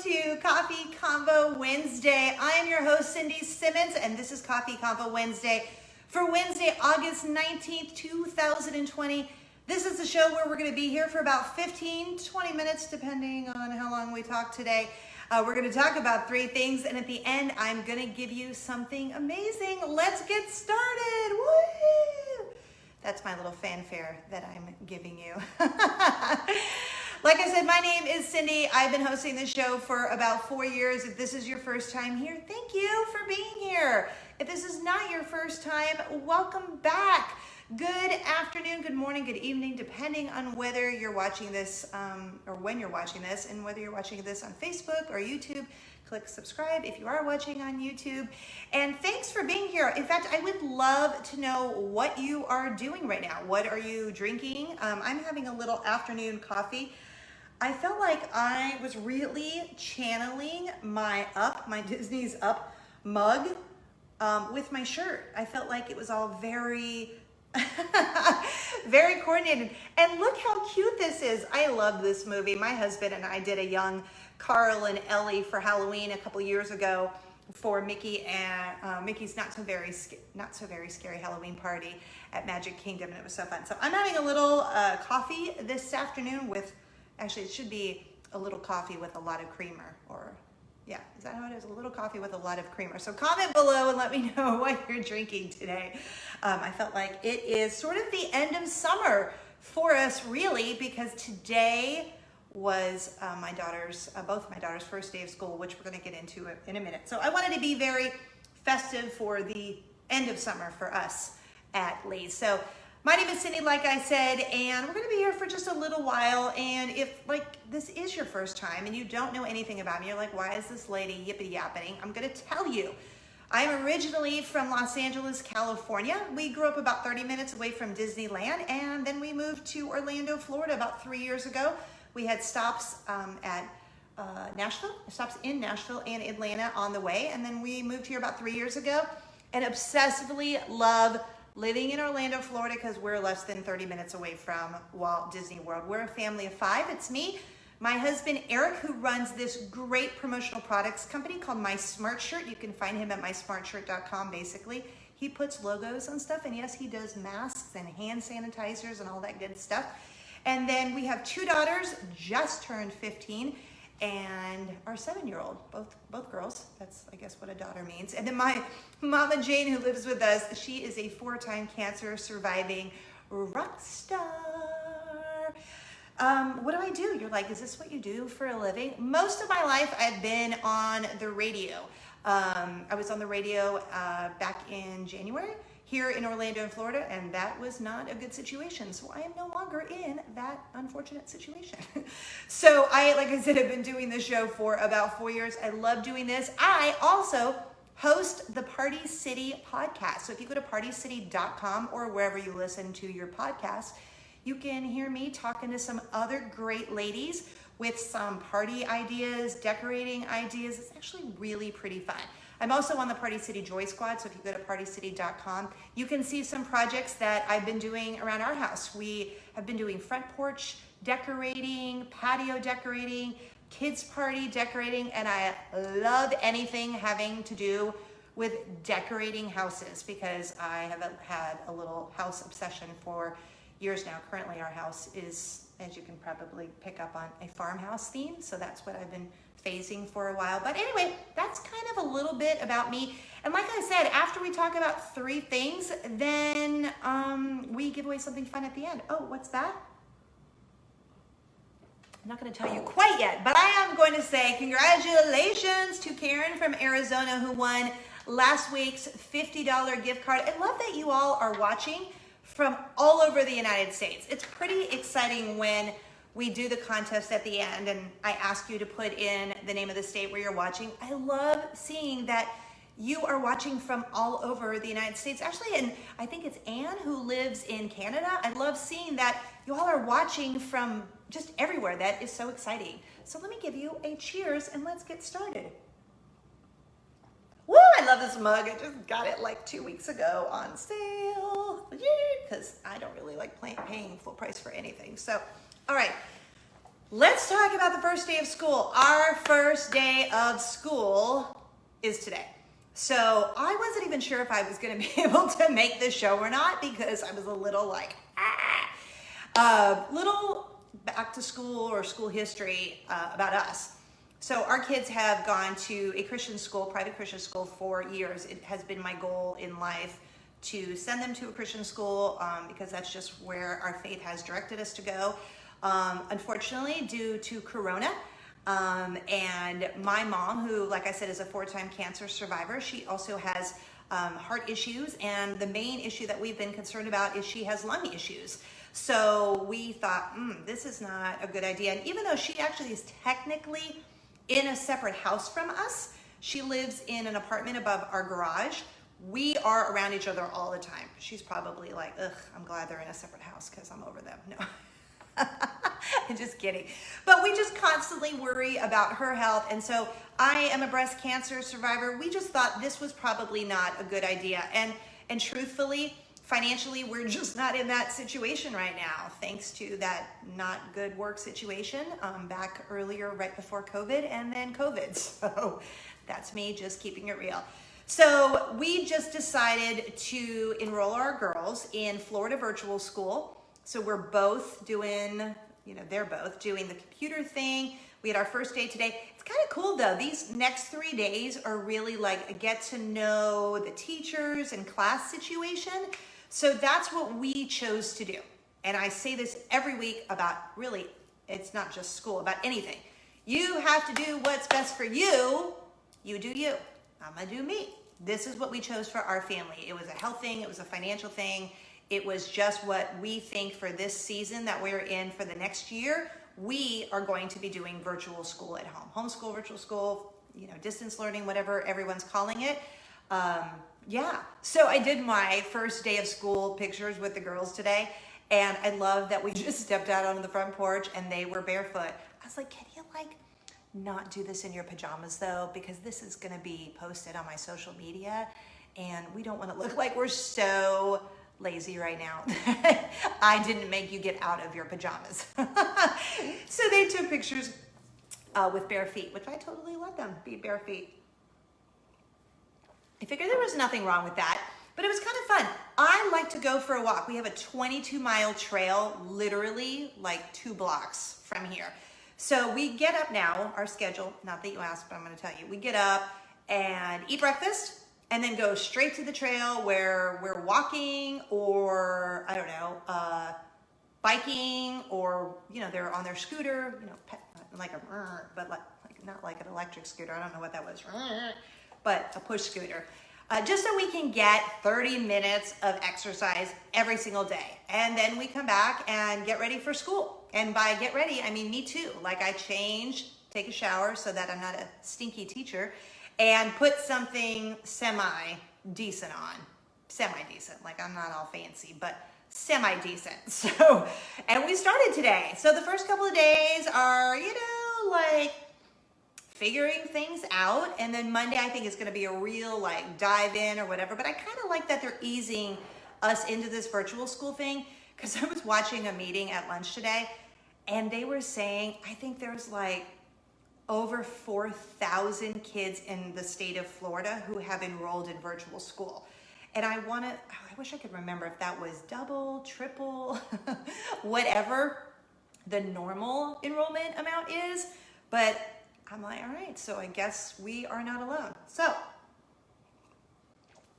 to Coffee Convo Wednesday. I am your host, Cindy Simmons, and this is Coffee Convo Wednesday for Wednesday, August 19th, 2020. This is the show where we're going to be here for about 15 to 20 minutes, depending on how long we talk today. We're going to talk about three things, and at the end, I'm going to give you something amazing. Let's get started. Woo! That's my little fanfare that I'm giving you. Like I said, my name is Cindy. I've been hosting this show for about 4 years. If this is your first time here, thank you for being here. If this is not your first time, welcome back. Good afternoon, good morning, good evening, depending on whether you're watching this or when you're watching this, and whether you're watching this on Facebook or YouTube. Click subscribe if you are watching on YouTube. And thanks for being here. In fact, I would love to know what you are doing right now. What are you drinking? I'm having a little afternoon coffee. I felt like I was really channeling my Disney's Up mug with my shirt. I felt like it was all very very coordinated. And look how cute this is. I love this movie. My husband and I did a young Carl and Ellie for Halloween a couple years ago for Mickey and Mickey's not so very scary Halloween party at Magic Kingdom, and it was so fun. So I'm having a little coffee this afternoon with, actually it should be a little coffee with a lot of creamer, or yeah, is that how it is? A little coffee with a lot of creamer. So comment below and let me know what you're drinking today. I felt like it is sort of the end of summer for us, really, because today was both my daughter's first day of school, which we're going to get into in a minute. So I wanted to be very festive for the end of summer for us at least. So my name is Cindy, like I said, and we're going to be here for just a little while. And if this is your first time and you don't know anything about me, you're like, why is this lady yippity-yapping? I'm going to tell you. I'm originally from Los Angeles, California. We grew up about 30 minutes away from Disneyland, and then we moved to Orlando, Florida about 3 years ago. We had stops stops in Nashville and Atlanta on the way, and then we moved here about 3 years ago and obsessively love living in Orlando, Florida, because we're less than 30 minutes away from Walt Disney World. We're a family of five. It's me, my husband, Eric, who runs this great promotional products company called My Smart Shirt. You can find him at mysmartshirt.com, basically. He puts logos on stuff, and yes, he does masks and hand sanitizers and all that good stuff. And then we have two daughters, just turned 15, and our 7-year-old, both girls. That's, I guess, what a daughter means. And then my mama Jane, who lives with us, she is a 4-time cancer surviving rock star. What do I do? You're like, is this what you do for a living? Most of my life, I've been on the radio. I was on the radio back in January here in Orlando, Florida, and that was not a good situation. So I am no longer in that unfortunate situation. So like I said, I've been doing this show for about 4 years. I love doing this. I also host the Party City podcast. So if you go to partycity.com or wherever you listen to your podcast, you can hear me talking to some other great ladies with some party ideas, decorating ideas. It's actually really pretty fun. I'm also on the Party City Joy Squad, so if you go to partycity.com, you can see some projects that I've been doing around our house. We have been doing front porch decorating, patio decorating, kids party decorating, and I love anything having to do with decorating houses because I have had a little house obsession for years now. Currently, our house is, as you can probably pick up on, a farmhouse theme, so that's what I've been phasing for a while. But anyway, that's kind of a little bit about me. And like I said, after we talk about three things, then we give away something fun at the end. Oh, what's that? I'm not going to tell you quite yet, but I am going to say congratulations to Karen from Arizona who won last week's $50 gift card. I love that you all are watching from all over the United States. It's pretty exciting when we do the contest at the end and I ask you to put in the name of the state where you're watching. I love seeing that you are watching from all over the United States. Actually, and I think it's Anne who lives in Canada. I love seeing that you all are watching from just everywhere. That is so exciting. So let me give you a cheers and let's get started. Woo, I love this mug. I just got it like 2 weeks ago on sale. Because I don't really like paying full price for anything. So, all right. Let's talk about the first day of school. Our first day of school is today. So I wasn't even sure if I was going to be able to make this show or not because I was a little like, little back to school or school history about us. So our kids have gone to a Christian school, private Christian school for years. It has been my goal in life to send them to a Christian school because that's just where our faith has directed us to go. Unfortunately, due to Corona, and my mom, who, like I said, is a 4-time cancer survivor, she also has heart issues, and the main issue that we've been concerned about is she has lung issues. So we thought, this is not a good idea. And even though she actually is technically in a separate house from us, she lives in an apartment above our garage. We are around each other all the time. She's probably like, ugh, I'm glad they're in a separate house because I'm over them. No. I'm just kidding. But we just constantly worry about her health. And so I am a breast cancer survivor. We just thought this was probably not a good idea. And truthfully, financially, we're just not in that situation right now, thanks to that not good work situation back earlier, right before COVID, and then COVID. So that's me just keeping it real. So we just decided to enroll our girls in Florida Virtual School. So we're both doing, they're both doing the computer thing. We had our first day today. It's kind of cool though. These next 3 days are really like a get to know the teachers and class situation. So that's what we chose to do. And I say this every week about really, it's not just school, about anything. You have to do what's best for you. You do you. I'm gonna do me. This is what we chose for our family. It was a health thing. It was a financial thing. It was just what we think for this season that we're in for the next year. We are going to be doing virtual school at home. Homeschool, virtual school, distance learning, whatever everyone's calling it. Yeah, so I did my first day of school pictures with the girls today. And I love that we just stepped out onto the front porch and they were barefoot. I was like, can you not do this in your pajamas though? Because this is gonna be posted on my social media and we don't wanna look like we're so lazy right now. I didn't make you get out of your pajamas. So they took pictures with bare feet, which I totally let them be bare feet. I figured there was nothing wrong with that, but it was kind of fun. I like to go for a walk. We have a 22-mile trail, literally like 2 blocks from here. So we get up now, our schedule, not that you asked, but I'm gonna tell you. We get up and eat breakfast, and then go straight to the trail where we're walking or, I don't know, biking, or, they're on their scooter, but not like an electric scooter. I don't know what that was, but a push scooter. Just so we can get 30 minutes of exercise every single day. And then we come back and get ready for school. And by get ready, I mean me too. Like I change, take a shower so that I'm not a stinky teacher, and put something semi-decent on. Semi-decent, like I'm not all fancy, but semi-decent. So, and we started today. So the first couple of days are, figuring things out. And then Monday, I think, is gonna be a real dive in or whatever. But I kind of like that they're easing us into this virtual school thing, because I was watching a meeting at lunch today and they were saying, I think there's over 4,000 kids in the state of Florida who have enrolled in virtual school. And I wish I could remember if that was double, triple, whatever the normal enrollment amount is. But I'm like, all right, so I guess we are not alone. So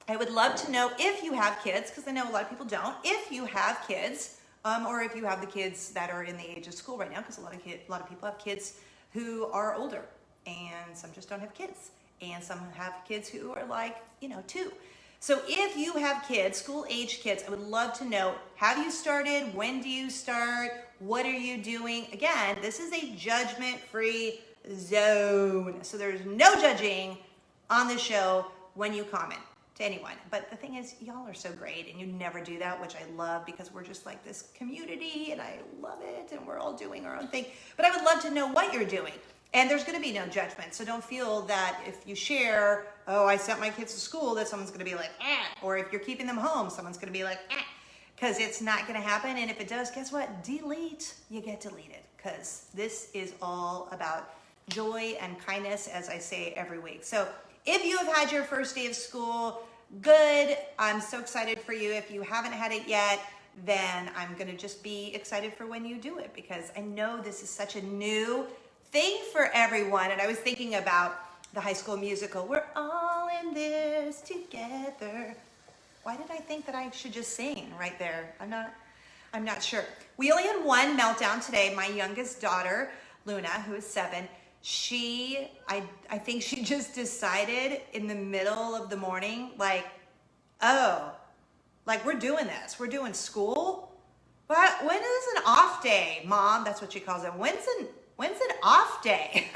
I would love to know if you have kids, because I know a lot of people don't, if you have kids, or if you have the kids that are in the age of school right now, because a lot of people have kids who are older, and some just don't have kids, and some have kids who are 2. So if you have kids, school age kids, I would love to know, have you started? When do you start? What are you doing? Again, this is a judgment-free zone. So there's no judging on the show when you comment to anyone. But the thing is, y'all are so great and you never do that, which I love, because we're just like this community and I love it and we're all doing our own thing. But I would love to know what you're doing. And there's gonna be no judgment. So don't feel that if you share, oh, I sent my kids to school, that someone's gonna be like, or if you're keeping them home, someone's gonna be like, because it's not gonna happen. And if it does, guess what? Delete. You get deleted. because this is all about joy and kindness, as I say every week. So if you have had your first day of school, good. I'm so excited for you. If you haven't had it yet, then I'm going to just be excited for when you do it, because I know this is such a new thing for everyone. And I was thinking about the High School Musical. We're all in this together. Why did I think that I should just sing right there? I'm not sure. We only had one meltdown today. My youngest daughter, Luna, who is 7, I think she just decided in the middle of the morning, like, oh, like we're doing this. We're doing school? But when is an off day, Mom? That's what she calls it. When's an off day?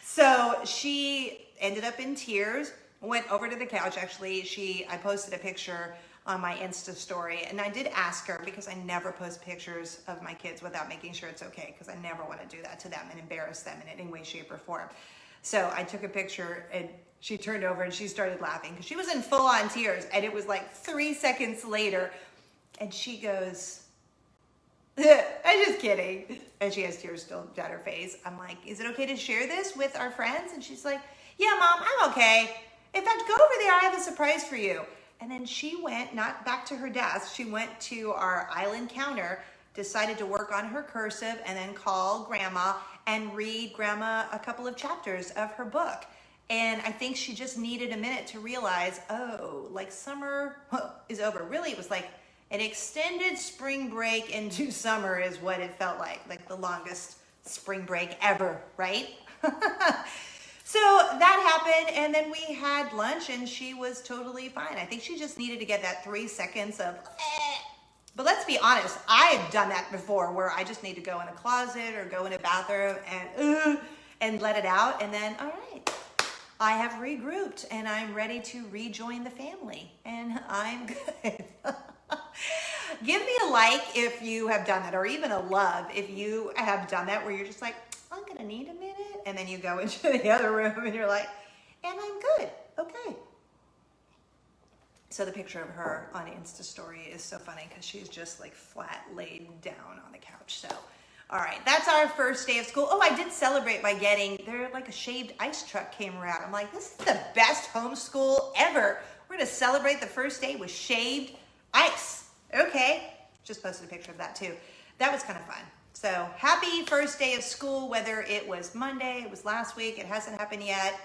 So she ended up in tears, went over to the couch. Actually, I posted a picture on my Insta story, and I did ask her, because I never post pictures of my kids without making sure it's okay, because I never want to do that to them and embarrass them in any way, shape, or form. So I took a picture, and she turned over and she started laughing because she was in full-on tears, and it was like 3 seconds later, and she goes, I'm just kidding. And she has tears still down her face. I'm like, is it okay to share this with our friends? And she's like, yeah, Mom, I'm okay. In fact, go over there. I have a surprise for you. And then she went, not back to her desk, she went to our island counter, decided to work on her cursive, and then call Grandma and read Grandma a couple of chapters of her book. And I think she just needed a minute to realize, oh, like summer is over. Really, it was like an extended spring break into summer is what it felt like the longest spring break ever, right? So that happened, and then we had lunch, and she was totally fine. I think she just needed to get that 3 seconds of, But let's be honest, I've done that before, where I just need to go in a closet or go in a bathroom and let it out, and then, all right, I have regrouped, and I'm ready to rejoin the family, and I'm good. Give me a like if you have done that, or even a love if you have done that, where you're just like, I'm gonna need a minute, and then you go into the other room and you're like, and I'm good, okay. So the picture of her on Insta story is so funny, because she's just like flat laid down on the couch. So, all right, that's our first day of school. Oh, I did celebrate by getting, like a shaved ice truck came around. I'm like, this is the best homeschool ever. We're gonna celebrate the first day with shaved ice. Okay, just posted a picture of that too. That was kind of fun. So happy first day of school, whether it was Monday, it was last week, it hasn't happened yet.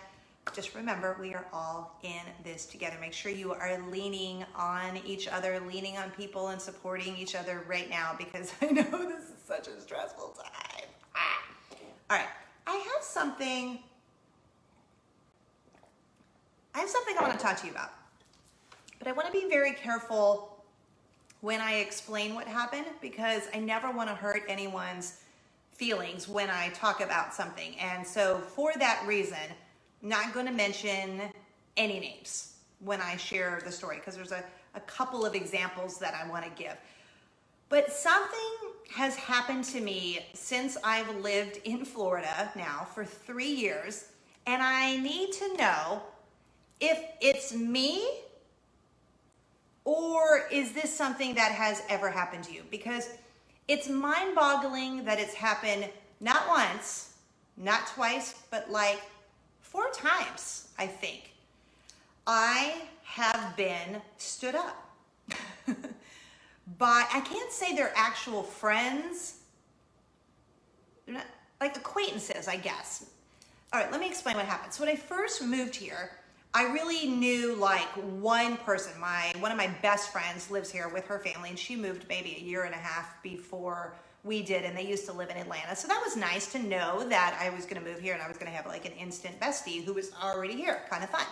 Just remember, we are all in this together. Make sure you are leaning on each other, leaning on people, and supporting each other right now, because I know this is such a stressful time. All right, I have something I want to talk to you about, but I want to be very careful when I explain what happened, because I never want to hurt anyone's feelings when I talk about something. And so for that reason, I'm not going to mention any names when I share the story, because there's a couple of examples that I want to give. But something has happened to me since I've lived in Florida now for 3 years, and I need to know if it's me, or is this something that has ever happened to you? Because it's mind-boggling that it's happened not once, not twice, but like 4 times, I think. I have been stood up by, I can't say they're actual friends. They're not, like acquaintances, I guess. All right, let me explain what happened. So when I first moved here, I really knew like one person. One of my best friends lives here with her family, and she moved maybe 1.5 years before we did, and they used to live in Atlanta. So that was nice to know that I was gonna move here and I was gonna have like an instant bestie who was already here, kind of fun.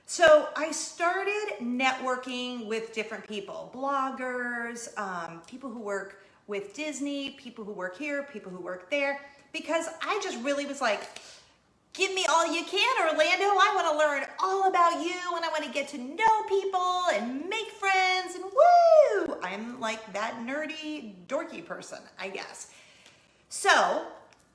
So I started networking with different people, bloggers, people who work with Disney, people who work here, people who work there, because I just really was like, give me all you can, Orlando. I want to learn all about you, and I want to get to know people and make friends, and woo! I'm like that nerdy, dorky person, I guess. So,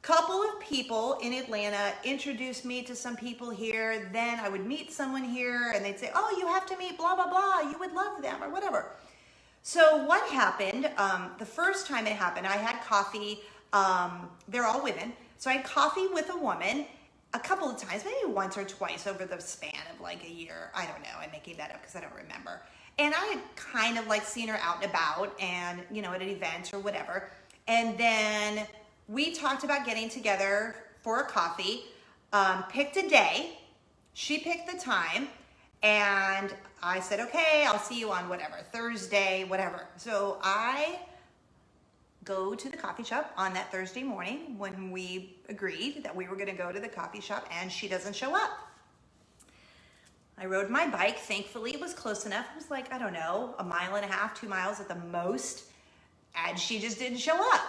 couple of people in Atlanta introduced me to some people here. Then I would meet someone here, and they'd say, oh, you have to meet blah, blah, blah. You would love them, or whatever. So what happened, the first time it happened, I had coffee, they're all women. So I had coffee with a woman a couple of times, maybe once or twice over the span of like a year. I don't know, I'm making that up because I don't remember. And I had kind of like seen her out and about and, you know, at an event or whatever. And then we talked about getting together for a coffee, picked a day, she picked the time, and I said, okay, I'll see you on whatever, Thursday, whatever. So I go to the coffee shop on that Thursday morning when we agreed that we were gonna go to the coffee shop, and she doesn't show up. I rode my bike. Thankfully, it was close enough. It was like, I don't know, 1.5 miles, 2 miles at the most, and she just didn't show up.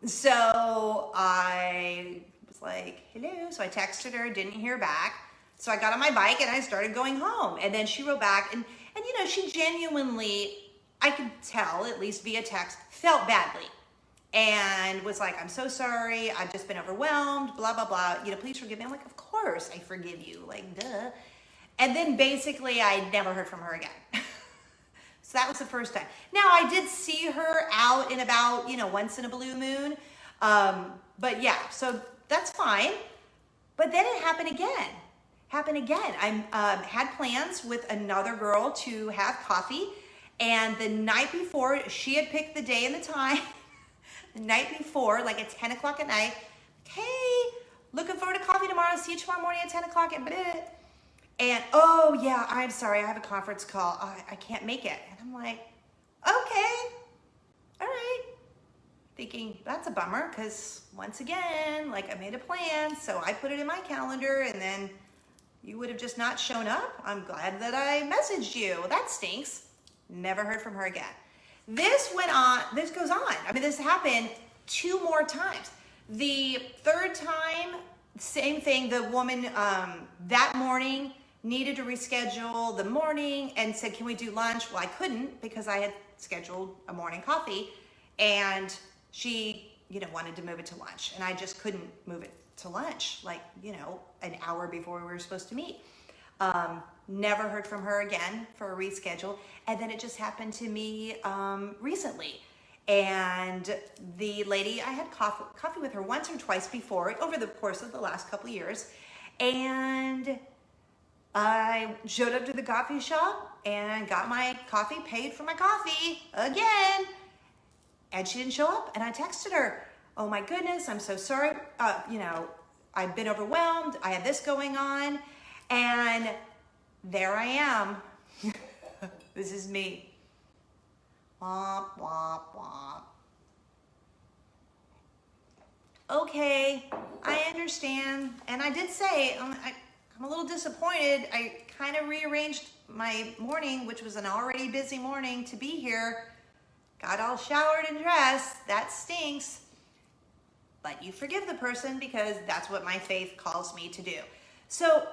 So I was like, hello. So I texted her, didn't hear back. So I got on my bike and I started going home. And then she wrote back and you know, she genuinely, I could tell, at least via text, felt badly. And was like, I'm so sorry. I've just been overwhelmed, blah, blah, blah. You know, please forgive me. I'm like, of course I forgive you. Like, duh. And then basically I never heard from her again. So that was the first time. Now I did see her out and about, you know, once in a blue moon. But yeah, so that's fine. But then it happened again. I had plans with another girl to have coffee. And the night before, she had picked the day and the time. The night before, like at 10 o'clock at night, hey, looking forward to coffee tomorrow. See you tomorrow morning at 10 o'clock. And oh yeah, I'm sorry, I have a conference call. I can't make it. And I'm like, okay, all right. Thinking that's a bummer because once again, like I made a plan, so I put it in my calendar and then you would have just not shown up. I'm glad that I messaged you. That stinks. Never heard from her again. This goes on. I mean, this happened 2 more times. The third time, same thing. The woman that morning needed to reschedule the morning and said, can we do lunch? Well, I couldn't because I had scheduled a morning coffee, and she, you know, wanted to move it to lunch, and I just couldn't move it to lunch, like, you know, an hour before we were supposed to meet. Never heard from her again for a reschedule. And then it just happened to me recently. And the lady, I had coffee with her once or twice before over the course of the last couple of years. And I showed up to the coffee shop and got my coffee, paid for my coffee again. And she didn't show up. And I texted her, oh my goodness, I'm so sorry. You know, I've been overwhelmed. I had this going on. And there I am. This is me. Womp, womp, womp. Okay, I understand. And I did say, I'm a little disappointed. I kind of rearranged my morning, which was an already busy morning, to be here. Got all showered and dressed. That stinks. But you forgive the person because that's what my faith calls me to do. So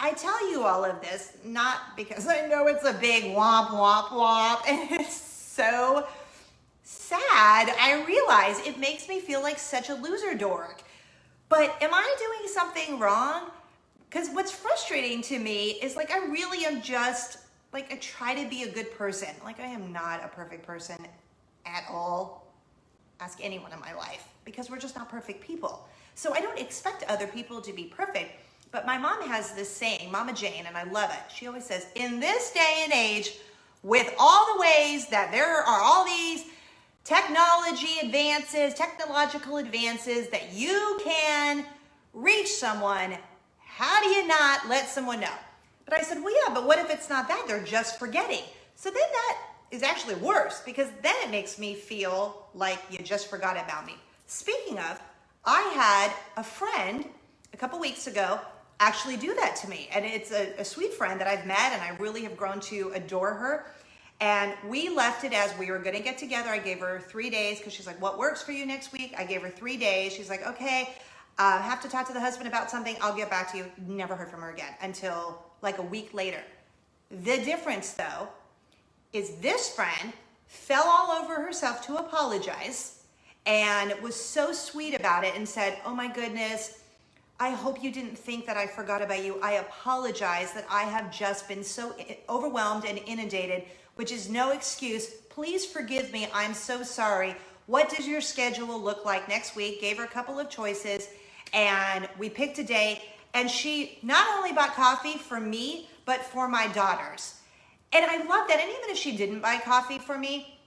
I tell you all of this, not because I know it's a big womp, womp, womp, and it's so sad. I realize it makes me feel like such a loser dork. But am I doing something wrong? Because what's frustrating to me is like, I really am just, like, I try to be a good person. Like, I am not a perfect person at all. Ask anyone in my life, because we're just not perfect people. So I don't expect other people to be perfect. But my mom has this saying, Mama Jane, and I love it. She always says, in this day and age, with all the ways that there are all these technological advances that you can reach someone, how do you not let someone know? But I said, well, yeah, but what if it's not that? They're just forgetting. So then that is actually worse, because then it makes me feel like you just forgot about me. Speaking of, I had a friend a couple weeks ago actually do that to me. And it's a sweet friend that I've met, and I really have grown to adore her. And we left it as we were gonna get together. I gave her 3 days because she's like, what works for you next week? I gave her 3 days. She's like, okay, I have to talk to the husband about something. I'll get back to you. Never heard from her again until like a week later. The difference though, is this friend fell all over herself to apologize and was so sweet about it and said, oh my goodness, I hope you didn't think that I forgot about you. I apologize that I have just been so overwhelmed and inundated, which is no excuse. Please forgive me. I'm so sorry. What does your schedule look like next week? Gave her a couple of choices and we picked a day, and she not only bought coffee for me, but for my daughters. And I love that. And even if she didn't buy coffee for me,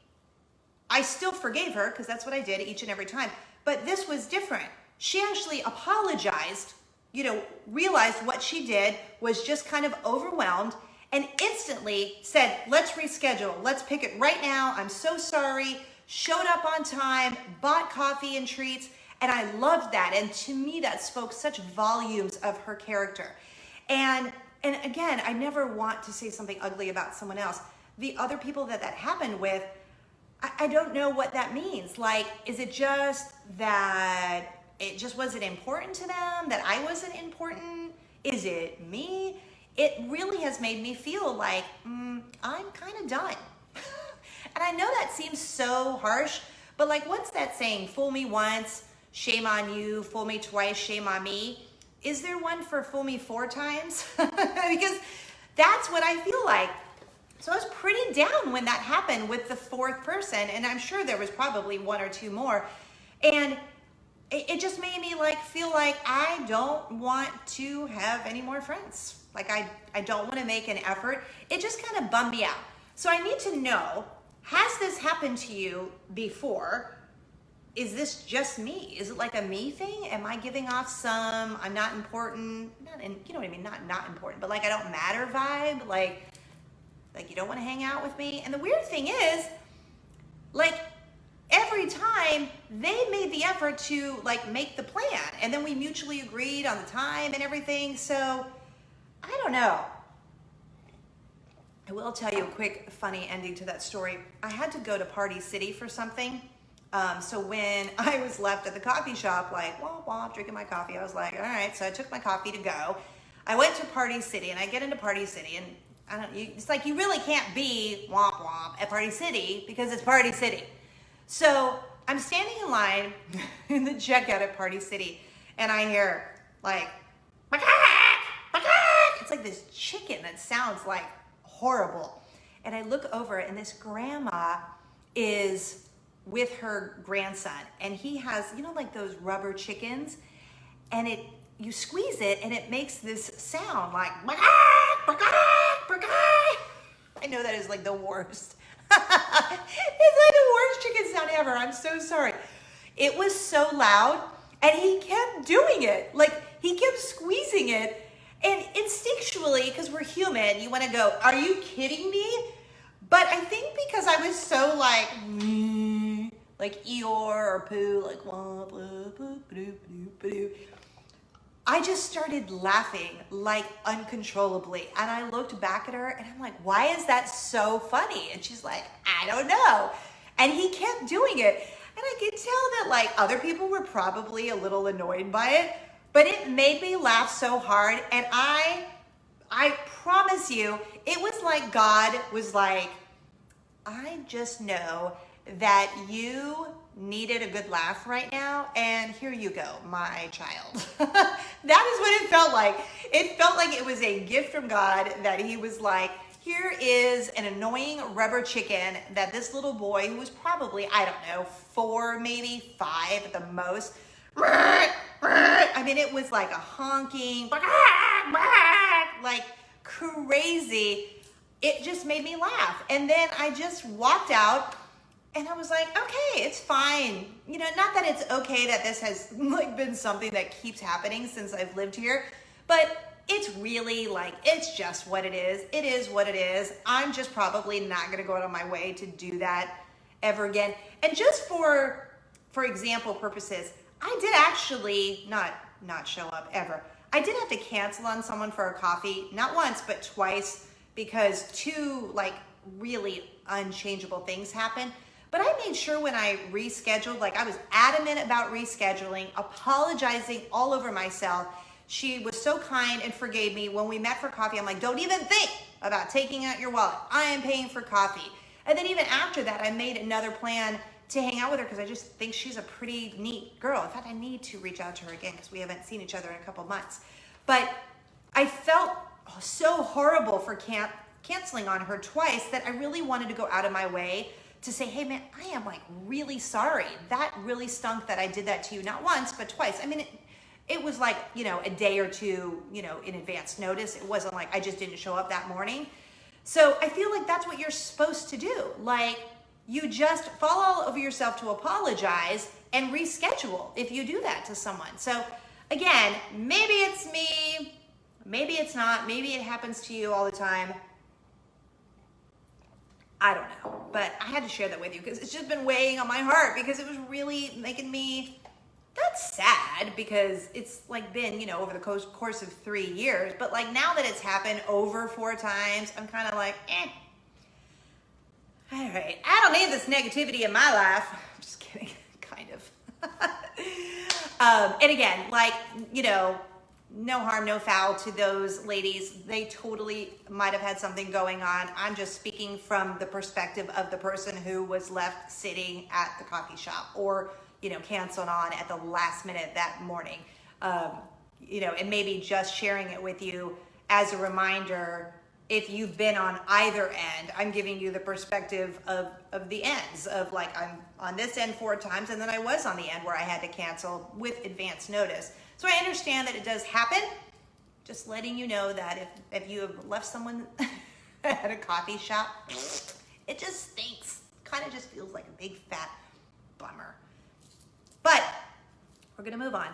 I still forgave her because that's what I did each and every time. But this was different. She actually apologized, realized what she did was just kind of overwhelmed, and instantly said, let's reschedule. Let's pick it right now. I'm so sorry. Showed up on time, bought coffee and treats. And I loved that. And to me, that spoke such volumes of her character. And again, I never want to say something ugly about someone else. The other people that happened with, I don't know what that means. Like, is it just that it just wasn't important to them, that I wasn't important? Is it me? It really has made me feel like I'm kind of done. And I know that seems so harsh, but like, what's that saying? Fool me once, shame on you. Fool me twice, shame on me. Is there one for fool me 4 times? Because that's what I feel like. So I was pretty down when that happened with the 4th person, and I'm sure there was probably 1 or 2 more. And it just made me feel like I don't want to have any more friends. Like I don't want to make an effort. It just kind of bummed me out. So I need to know, has this happened to you before? Is this just me? Is it like a me thing? Am I giving off some I'm not important, you know what I mean? Not important, but like I don't matter vibe, like you don't want to hang out with me? And the weird thing is, like, every time they made the effort to make the plan, and then we mutually agreed on the time and everything. So I don't know. I will tell you a quick funny ending to that story. I had to go to Party City for something. So when I was left at the coffee shop, womp womp, drinking my coffee, I was like, all right. So I took my coffee to go. I went to Party City, and I get into Party City, and it's like you really can't be womp womp at Party City because it's Party City. So I'm standing in line in the checkout at Party City, and I hear macaque, macaque. It's like this chicken that sounds like horrible. And I look over, and this grandma is with her grandson, and he has, those rubber chickens, and you squeeze it, and it makes this sound like macaque, macaque, macaque. I know that is the worst. It's the worst chicken sound ever. I'm so sorry. It was so loud, and he kept doing it. He kept squeezing it, and instinctually, because we're human, you want to go, are you kidding me? But I think because I was so like Eeyore or Pooh, wah, blah, boo, boo, boo, boo, I just started laughing uncontrollably. And I looked back at her, and I'm like, why is that so funny? And she's like, I don't know. And he kept doing it. And I could tell that other people were probably a little annoyed by it, but it made me laugh so hard. And I promise you, it was like God was like, I just know that you needed a good laugh right now, and here you go, my child. That is what it felt like. It felt like it was a gift from God, that he was like, here is an annoying rubber chicken that this little boy, who was probably, 4, maybe 5 at the most, it was like a honking, crazy. It just made me laugh. And then I just walked out, and I was like, okay, it's fine. Not that it's okay that this has been something that keeps happening since I've lived here, but it's really it's just what it is. It is what it is. I'm just probably not going to go out of my way to do that ever again. And just for example purposes, I did actually not show up ever. I did have to cancel on someone for a coffee, not once, but twice, because 2 really unchangeable things happened. But I made sure when I rescheduled, I was adamant about rescheduling, apologizing all over myself. She was so kind and forgave me. When we met for coffee, I'm like, don't even think about taking out your wallet. I am paying for coffee. And then even after that, I made another plan to hang out with her because I just think she's a pretty neat girl. In fact, I need to reach out to her again because we haven't seen each other in a couple months. But I felt so horrible for canceling on her twice that I really wanted to go out of my way to say, hey man, I am like really sorry. That really stunk that I did that to you, not once, but twice. I mean, it was like, you know, a day or two, you know, in advance notice. It wasn't like I just didn't show up that morning. So I feel like that's what you're supposed to do. Like, you just fall all over yourself to apologize and reschedule if you do that to someone. So again, maybe it's me, maybe it's not, maybe it happens to you all the time. I don't know, but I had to share that with you because it's just been weighing on my heart because it was really making me, that's sad because it's like been, you know, over the course of 3 years, but like now that it's happened over 4 times, I'm kind of like, all right, I don't need this negativity in my life. I'm just kidding, kind of. And again, like, you know, no harm, no foul to those ladies. They totally might have had something going on. I'm just speaking from the perspective of the person who was left sitting at the coffee shop or, you know, canceled on at the last minute that morning. You know, and maybe just sharing it with you as a reminder. If you've been on either end, I'm giving you the perspective of the ends of like, I'm on this end 4 times and then I was on the end where I had to cancel with advance notice. So I understand that it does happen. Just letting you know that if you have left someone at a coffee shop, it just stinks. Kind of just feels like a big fat bummer. But we're gonna move on.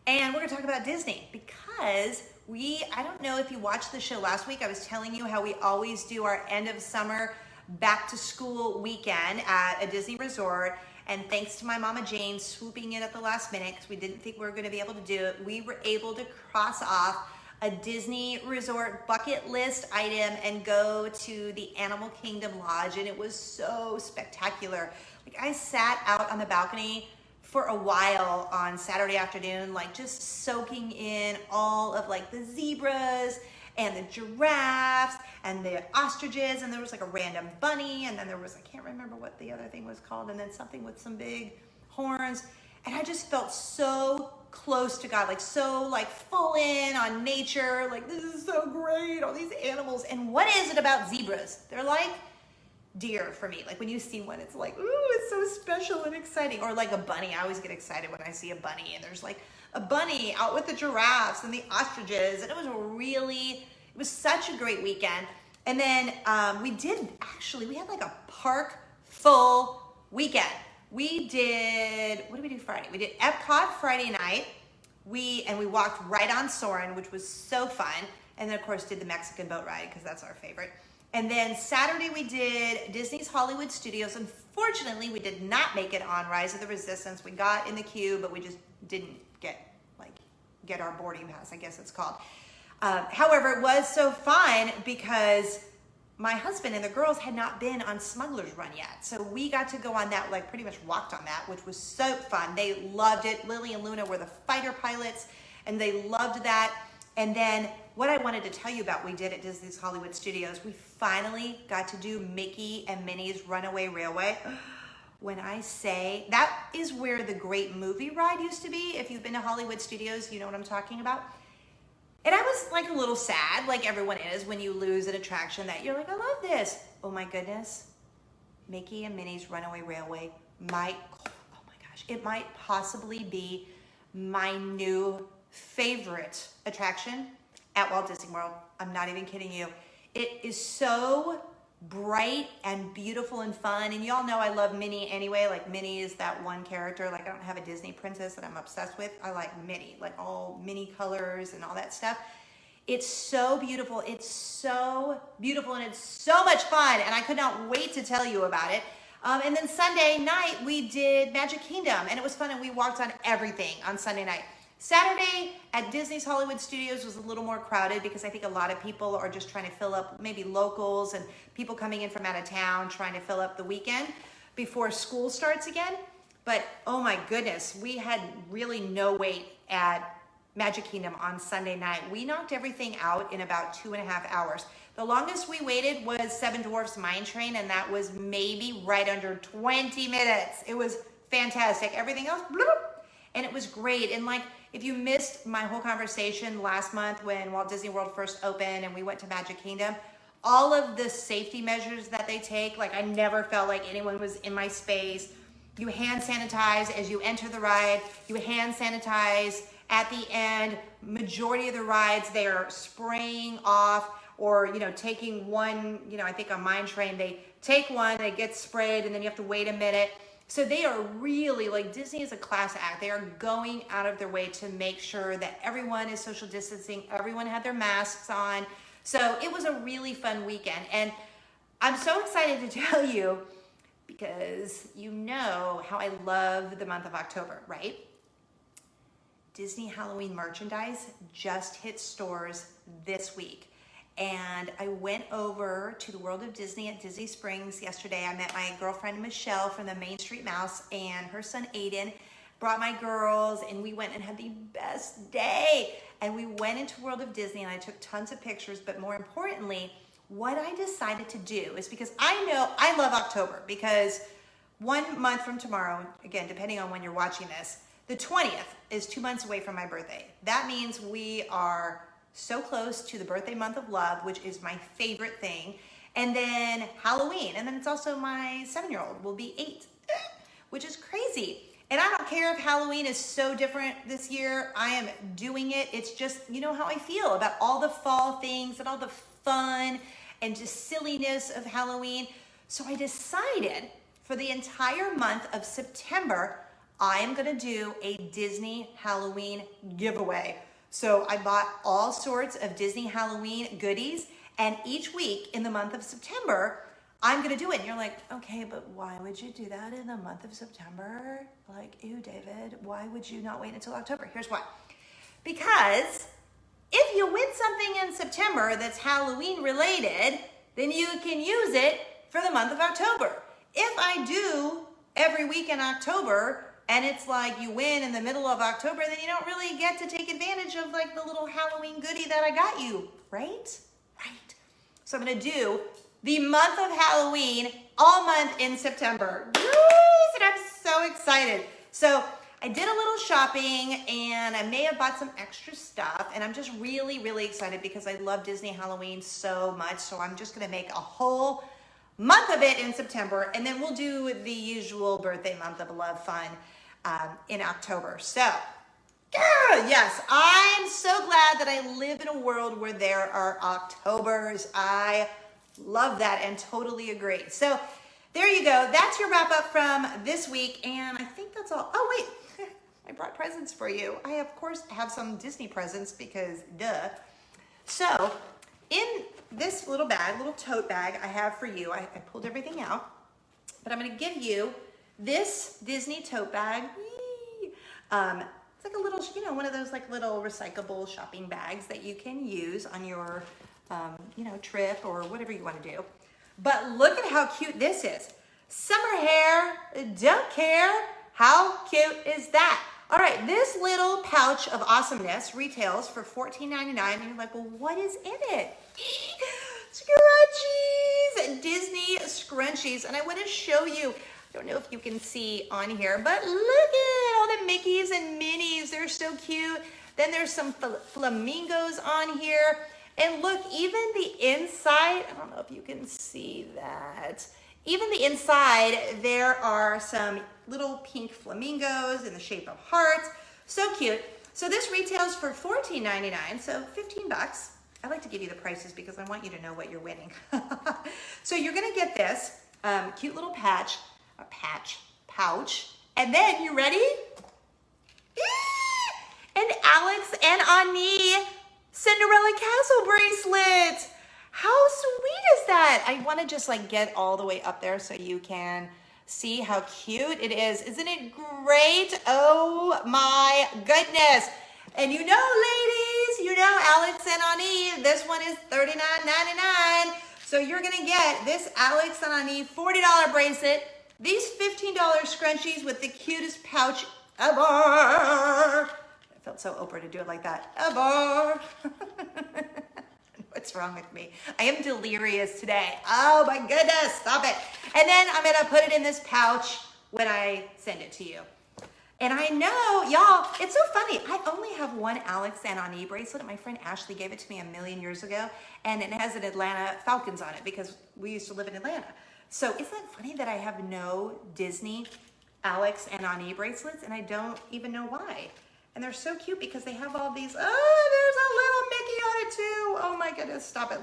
And we're gonna talk about Disney because I don't know if you watched the show last week, I was telling you how we always do our end of summer back to school weekend at a Disney resort. And thanks to my Mama Jane swooping in at the last minute because we didn't think we were gonna be able to do it, we were able to cross off a Disney resort bucket list item and go to the Animal Kingdom Lodge, and it was so spectacular. Like, I sat out on the balcony for a while on Saturday afternoon, like just soaking in all of like the zebras and the giraffes and the ostriches, and there was like a random bunny, and then there was, I can't remember what the other thing was called, and then something with some big horns. And I just felt so close to God, like so like full in on nature, like this is so great, all these animals. And what is it about zebras? They're like deer for me. Like when you see one, it's like, ooh, it's so special and exciting. Or like a bunny. I always get excited when I see a bunny, and there's like a bunny out with the giraffes and the ostriches. And it was such a great weekend. And then we had like a park full weekend. We did, what did we do Friday? We did Epcot Friday night. We walked right on Soarin', which was so fun. And then of course did the Mexican boat ride because that's our favorite. And then Saturday we did Disney's Hollywood Studios. Unfortunately, we did not make it on Rise of the Resistance. We got in the queue, but we just didn't get our boarding pass, I guess it's called. However, it was so fun because my husband and the girls had not been on Smuggler's Run yet. So we got to go on that, like pretty much walked on that, which was so fun. They loved it. Lily and Luna were the fighter pilots and they loved that. And then what I wanted to tell you about we did at Disney's Hollywood Studios, we finally got to do Mickey and Minnie's Runaway Railway. When I say, that is where the Great Movie Ride used to be. If you've been to Hollywood Studios, you know what I'm talking about. And I was like a little sad, like everyone is when you lose an attraction that you're like, I love this. Oh my goodness. Mickey and Minnie's Runaway Railway it might possibly be my new favorite attraction at Walt Disney World. I'm not even kidding you. It is so bright and beautiful and fun. And y'all know I love Minnie anyway. Like Minnie is that one character. Like I don't have a Disney princess that I'm obsessed with. I like Minnie, like all Minnie colors and all that stuff. It's so beautiful. It's so beautiful and it's so much fun. And I could not wait to tell you about it. And then Sunday night we did Magic Kingdom and it was fun and we walked on everything on Sunday night. Saturday at Disney's Hollywood Studios was a little more crowded because I think a lot of people are just trying to fill up, maybe locals and people coming in from out of town trying to fill up the weekend before school starts again. But oh my goodness, we had really no wait at Magic Kingdom on Sunday night. We knocked everything out in about 2.5 hours. The longest we waited was Seven Dwarfs Mine Train, and that was maybe right under 20 minutes. It was fantastic. Everything else, bloop, and it was great. And like, if you missed my whole conversation last month when Walt Disney World first opened and we went to Magic Kingdom, all of the safety measures that they take, like I never felt like anyone was in my space. You hand sanitize as you enter the ride. You hand sanitize at the end. Majority of the rides, they are spraying off or, you know, taking one, you know, I think on Mine Train, they take one, they get sprayed, and then you have to wait a minute. So they are really, like, Disney is a class act. They are going out of their way to make sure that everyone is social distancing, everyone had their masks on. So it was a really fun weekend. And I'm so excited to tell you, because you know how I love the month of October, right? Disney Halloween merchandise just hit stores this week. And I went over to the World of Disney at Disney Springs yesterday. I met my girlfriend Michelle from the Main Street Mouse and her son Aiden, brought my girls, and we went and had the best day. And we went into World of Disney and I took tons of pictures, but more importantly, what I decided to do is, because I know I love October, because 1 month from tomorrow, again, depending on when you're watching this, the 20th is 2 months away from my birthday. That means we are so close to the birthday month of love, which is my favorite thing. And then Halloween. And then it's also my 7-year-old will be 8, which is crazy. And I don't care if Halloween is so different this year. I am doing it. It's just, you know how I feel about all the fall things and all the fun and just silliness of Halloween. So I decided for the entire month of September, I am gonna do a Disney Halloween giveaway. So I bought all sorts of Disney Halloween goodies, and each week in the month of September, I'm gonna do it. And you're like, okay, but why would you do that in the month of September? Like, ew, David, why would you not wait until October? Here's why. Because if you win something in September that's Halloween related, then you can use it for the month of October. If I do every week in October, and it's like you win in the middle of October, then you don't really get to take advantage of like the little Halloween goodie that I got you, right? Right. So I'm gonna do the month of Halloween all month in September. Yes, and I'm so excited. So I did a little shopping and I may have bought some extra stuff, and I'm just really, really excited because I love Disney Halloween so much. So I'm just gonna make a whole month of it in September, and then we'll do the usual birthday month of love fun in October. So, yes, I'm so glad that I live in a world where there are Octobers. I love that and totally agree. So there you go. That's your wrap up from this week. And I think that's all. Oh, wait, I brought presents for you. I, of course, have some Disney presents because duh. So in this little bag, little tote bag I have for you, I pulled everything out, but I'm going to give you this Disney tote bag. It's like a little, you know, one of those like little recyclable shopping bags that you can use on your, you know, trip or whatever you want to do. But look at how cute this is. Summer hair, don't care. How cute is that? All right, this little pouch of awesomeness retails for $14.99. And you're like, well, what is in it? Scrunchies, Disney scrunchies. And I want to show you, I don't know if you can see on here, but look at all the Mickeys and Minnies. They're so cute. Then there's some flamingos on here. And look, even the inside, I don't know if you can see that. Even the inside, there are some little pink flamingos in the shape of hearts. So cute. So this retails for $14.99, so 15 bucks. I like to give you the prices because I want you to know what you're winning. So you're gonna get this cute little pouch, and then, you ready? An Alex and Ani Cinderella Castle bracelet. How sweet is that? I want to just like get all the way up there so you can see how cute it is. Isn't it great? Oh my goodness. And you know, ladies, you know, Alex and Ani, this one is $39.99. So you're going to get this Alex and Ani $40 bracelet, these $15 scrunchies with the cutest pouch ever. It felt so Oprah to do it like that. Ever. What's wrong with me? I am delirious today. Oh my goodness, stop it. And then I'm gonna put it in this pouch when I send it to you. And I know, y'all, it's so funny. I only have one Alex and Ani bracelet. My friend Ashley gave it to me a million years ago, and it has an Atlanta Falcons on it because we used to live in Atlanta. So isn't that funny that I have no Disney Alex and Ani bracelets, and I don't even know why. And they're so cute because they have all these, oh, there's a little Mickey on it too. Oh my goodness, stop it.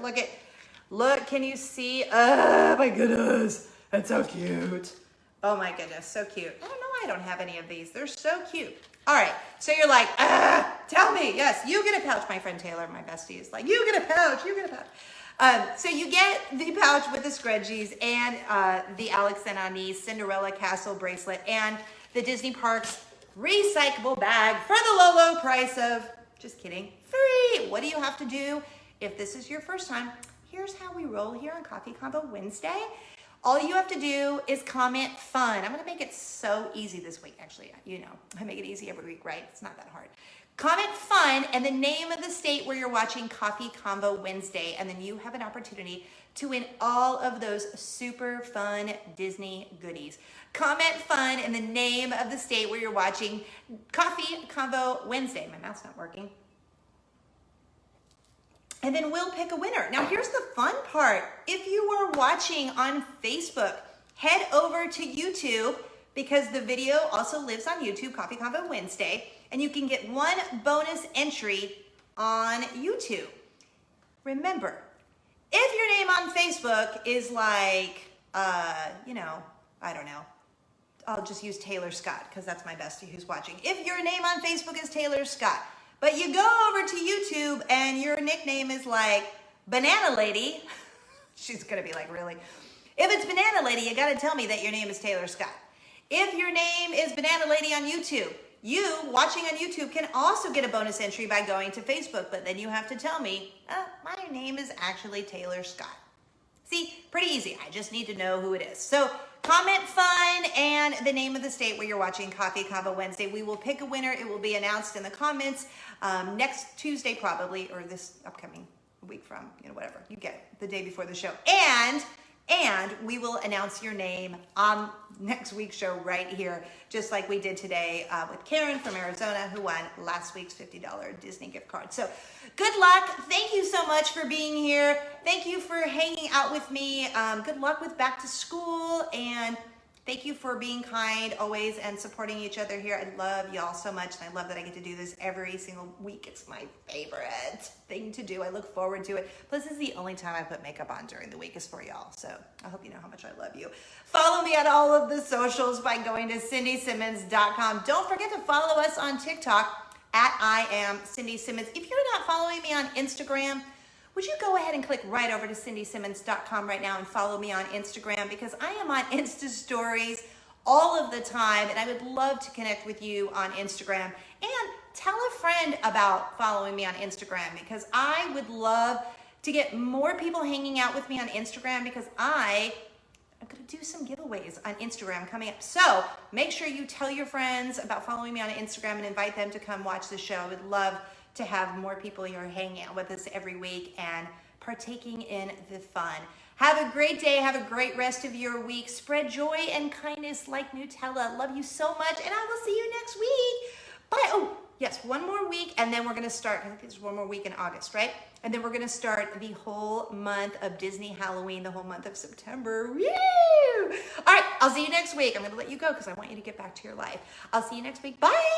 Look, can you see? Oh my goodness, that's so cute. Oh my goodness, so cute. I don't know why I don't have any of these. They're so cute. All right, so you're like, tell me. Yes, you get a pouch. My friend Taylor, my bestie, is like, you get a pouch, you get a pouch. So you get the pouch with the scrunchies and the Alex and Ani Cinderella Castle bracelet and the Disney Parks recyclable bag for the low, low price of, just kidding, free. What do you have to do if this is your first time? Here's how we roll here on Coffee Convo Wednesday. All you have to do is comment fun. I'm gonna make it so easy this week. Actually, you know, I make it easy every week, right? It's not that hard. Comment fun and the name of the state where you're watching Coffee Convo Wednesday, and then you have an opportunity to win all of those super fun Disney goodies. Comment fun and the name of the state where you're watching Coffee Convo Wednesday. My mouth's not working. And then we'll pick a winner. Now here's the fun part. If you are watching on Facebook, head over to YouTube because the video also lives on YouTube, Coffee Convo Wednesday, and you can get one bonus entry on YouTube. Remember, if your name on Facebook is like, you know, I don't know, I'll just use Taylor Scott because that's my bestie who's watching. If your name on Facebook is Taylor Scott, but you go over to YouTube and your nickname is like Banana Lady, she's gonna be like, really? If it's Banana Lady, you gotta tell me that your name is Taylor Scott. If your name is Banana Lady on YouTube, you watching on YouTube can also get a bonus entry by going to Facebook, but then you have to tell me, my name is actually Taylor Scott. See, pretty easy. I just need to know who it is. So comment fun and the name of the state where you're watching Coffee Convo Wednesday. We will pick a winner. It will be announced in the comments next Tuesday probably, or this upcoming week from, you know, whatever. You get it, the day before the show. And we will announce your name on next week's show right here, just like we did today with Karen from Arizona, who won last week's $50 Disney gift card. So good luck. Thank you so much for being here. Thank you for hanging out with me. Good luck with back to school, and thank you for being kind always and supporting each other here. I love y'all so much, and I love that I get to do this every single week. It's my favorite thing to do. I look forward to it. Plus, this is the only time I put makeup on during the week is for y'all. So I hope you know how much I love you. Follow me on all of the socials by going to CindySimmons.com. Don't forget to follow us on TikTok at I am Cindy Simmons. If you're not following me on Instagram, would you go ahead and click right over to CindySimmons.com right now and follow me on Instagram, because I am on Insta stories all of the time, and I would love to connect with you on Instagram. And tell a friend about following me on Instagram, because I would love to get more people hanging out with me on Instagram, because I'm going to do some giveaways on Instagram coming up. So make sure you tell your friends about following me on Instagram and invite them to come watch the show. I would love to have more people here hanging out with us every week and partaking in the fun. Have a great day. Have a great rest of your week. Spread joy and kindness like Nutella. Love you so much, and I will see you next week. Bye. Oh, yes, one more week, and then we're going to start. I think there's one more week in August, right? And then we're going to start the whole month of Disney Halloween, the whole month of September. Woo! All right, I'll see you next week. I'm going to let you go because I want you to get back to your life. I'll see you next week. Bye.